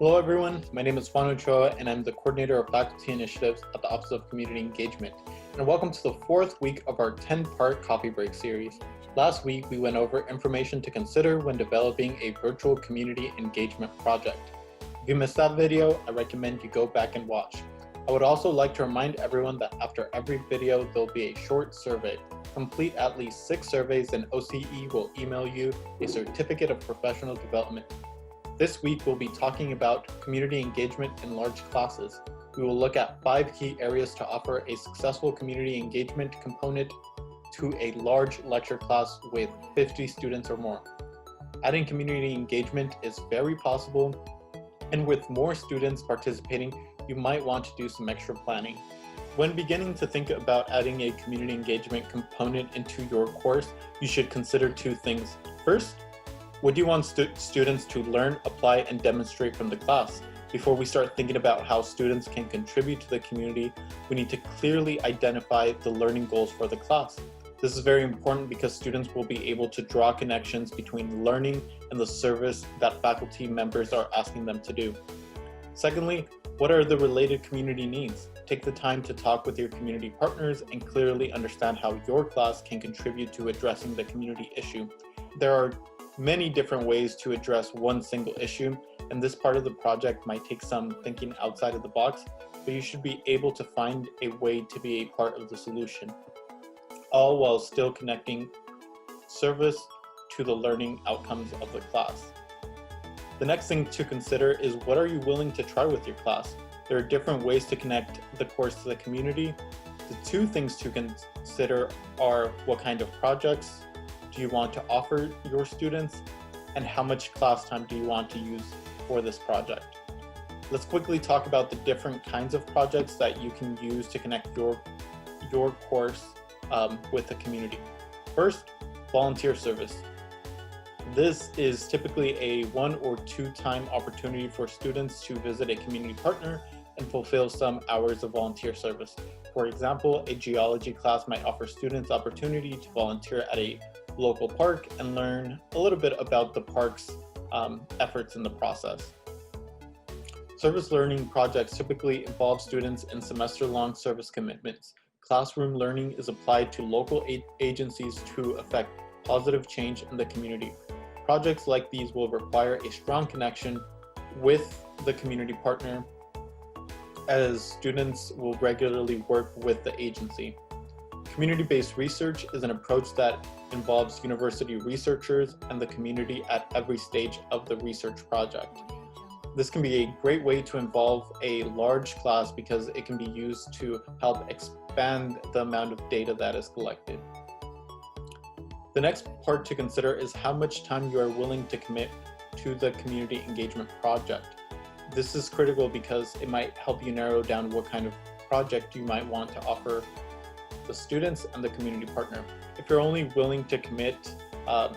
Hello everyone, my name is Juan Ochoa and I'm the Coordinator of Faculty Initiatives at the Office of Community Engagement. And welcome to the fourth week of our 10-part coffee break series. Last week we went over information to consider when developing a virtual community engagement project. If you missed that video, I recommend you go back and watch. I would also like to remind everyone that after every video there'll be a short survey. Complete at least 6 surveys and OCE will email you a certificate of professional development. This week, we'll be talking about community engagement in large classes. We will look at 5 key areas to offer a successful community engagement component to a large lecture class with 50 students or more. Adding community engagement is very possible, and with more students participating, you might want to do some extra planning. When beginning to think about adding a community engagement component into your course, you should consider 2 things. First, what do you want students to learn, apply, and demonstrate from the class? Before we start thinking about how students can contribute to the community, we need to clearly identify the learning goals for the class. This is very important because students will be able to draw connections between learning and the service that faculty members are asking them to do. Secondly, what are the related community needs? Take the time to talk with your community partners and clearly understand how your class can contribute to addressing the community issue. There are many different ways to address one single issue, and this part of the project might take some thinking outside of the box, but you should be able to find a way to be a part of the solution, all while still connecting service to the learning outcomes of the class. The next thing to consider is what are you willing to try with your class? There are different ways to connect the course to the community. The 2 things to consider are what kind of projects do you want to offer your students, and how much class time do you want to use for this project? Let's quickly talk about the different kinds of projects that you can use to connect your course with the community. First, volunteer service. This is typically a 1 or 2 time opportunity for students to visit a community partner and fulfill some hours of volunteer service. For example, a geology class might offer students opportunity to volunteer at a local park and learn a little bit about the park's efforts in the process. Service learning projects typically involve students in semester-long service commitments. Classroom learning is applied to local agencies to affect positive change in the community. Projects like these will require a strong connection with the community partner, as students will regularly work with the agency. Community-based research is an approach that involves university researchers and the community at every stage of the research project. This can be a great way to involve a large class because it can be used to help expand the amount of data that is collected. The next part to consider is how much time you are willing to commit to the community engagement project. This is critical because it might help you narrow down what kind of project you might want to offer the students and the community partner. If you're only willing to commit a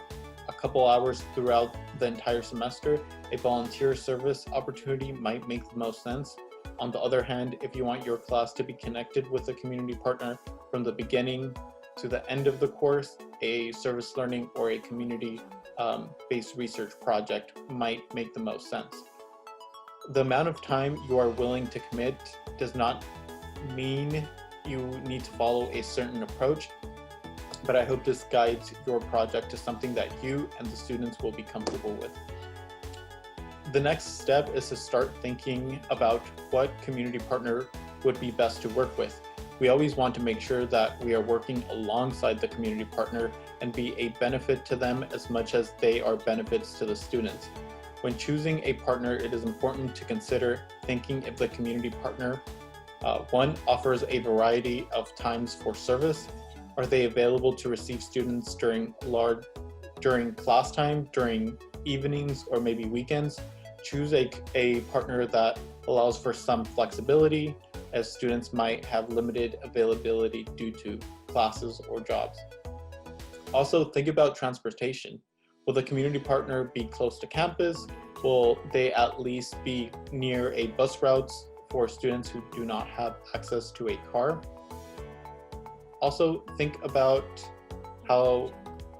couple hours throughout the entire semester, a volunteer service opportunity might make the most sense. On the other hand, if you want your class to be connected with a community partner from the beginning to the end of the course, a service learning or a community-based research project might make the most sense. The amount of time you are willing to commit does not mean you need to follow a certain approach, but I hope this guides your project to something that you and the students will be comfortable with. The next step is to start thinking about what community partner would be best to work with. We always want to make sure that we are working alongside the community partner and be a benefit to them as much as they are benefits to the students. When choosing a partner, it is important to consider thinking if the community partner 1, offers a variety of times for service. Are they available to receive students during class time, during evenings, or maybe weekends? Choose a partner that allows for some flexibility, as students might have limited availability due to classes or jobs. Also, think about transportation. Will the community partner be close to campus? Will they at least be near a bus routes for students who do not have access to a car? Also, think about how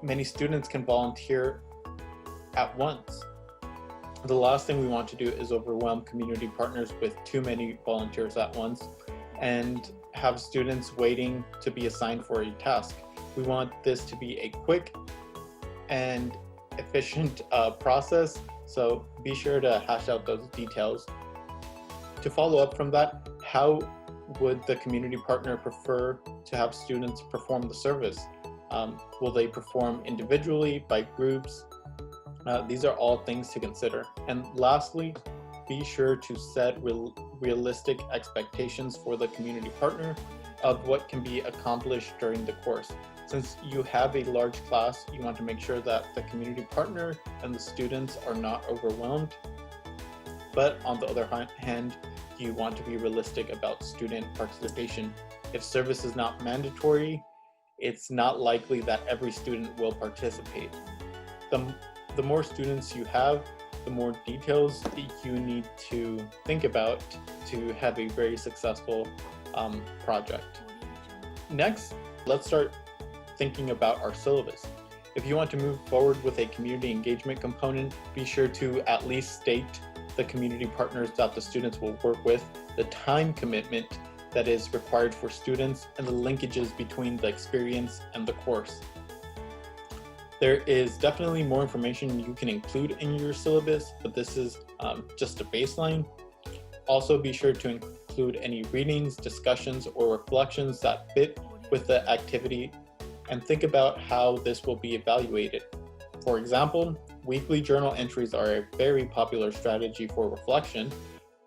many students can volunteer at once. The last thing we want to do is overwhelm community partners with too many volunteers at once and have students waiting to be assigned for a task. We want this to be a quick and efficient process, so be sure to hash out those details. To follow up from that, how would the community partner prefer to have students perform the service? Will they perform individually, by groups? These are all things to consider. And lastly, be sure to set realistic expectations for the community partner of what can be accomplished during the course. Since you have a large class, you want to make sure that the community partner and the students are not overwhelmed. But on the other hand, you want to be realistic about student participation. If service is not mandatory, it's not likely that every student will participate. The more students you have, the more details you need to think about to have a very successful project. Next, let's start thinking about our syllabus. If you want to move forward with a community engagement component, be sure to at least state the community partners that the students will work with, the time commitment that is required for students, and the linkages between the experience and the course. There is definitely more information you can include in your syllabus, but this is just a baseline. Also, be sure to include any readings, discussions, or reflections that fit with the activity, and think about how this will be evaluated. For example, weekly journal entries are a very popular strategy for reflection,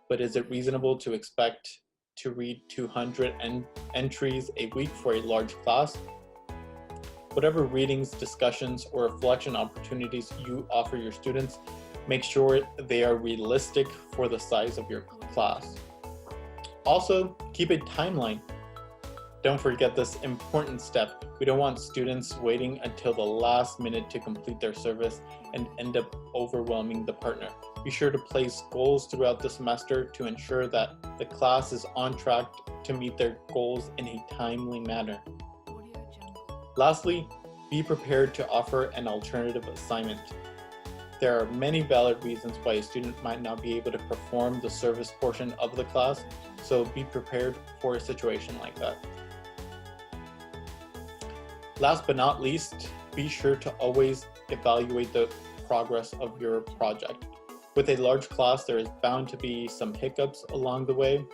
but is it reasonable to expect to read 200 entries a week for a large class? Whatever readings, discussions, or reflection opportunities you offer your students, make sure they are realistic for the size of your class. Also, keep a timeline. Don't forget this important step. We don't want students waiting until the last minute to complete their service and end up overwhelming the partner. Be sure to place goals throughout the semester to ensure that the class is on track to meet their goals in a timely manner. Lastly, be prepared to offer an alternative assignment. There are many valid reasons why a student might not be able to perform the service portion of the class, so be prepared for a situation like that. Last but not least, be sure to always evaluate the progress of your project. With a large class, there is bound to be some hiccups along the way,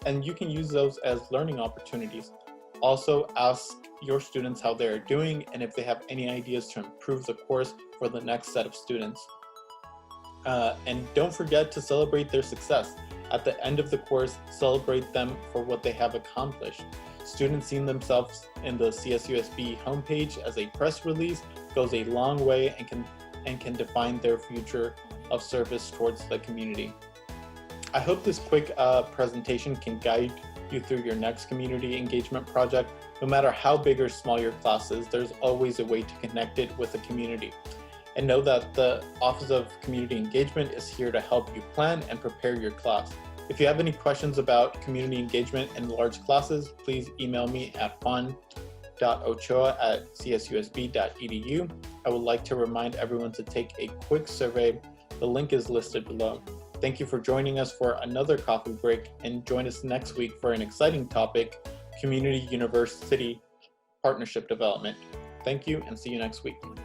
and you can use those as learning opportunities. Also, ask your students how they are doing and if they have any ideas to improve the course for the next set of students. And don't forget to celebrate their success. At the end of the course, celebrate them for what they have accomplished. Students seeing themselves in the CSUSB homepage as a press release goes a long way and can define their future of service towards the community. I hope this quick presentation can guide you through your next community engagement project. No matter how big or small your class is, there's always a way to connect it with the community. And know that the Office of Community Engagement is here to help you plan and prepare your class. If you have any questions about community engagement in large classes, please email me at fun.ochoa@csusb.edu. I would like to remind everyone to take a quick survey. The link is listed below. Thank you for joining us for another coffee break, and join us next week for an exciting topic, Community University Partnership Development. Thank you, and see you next week.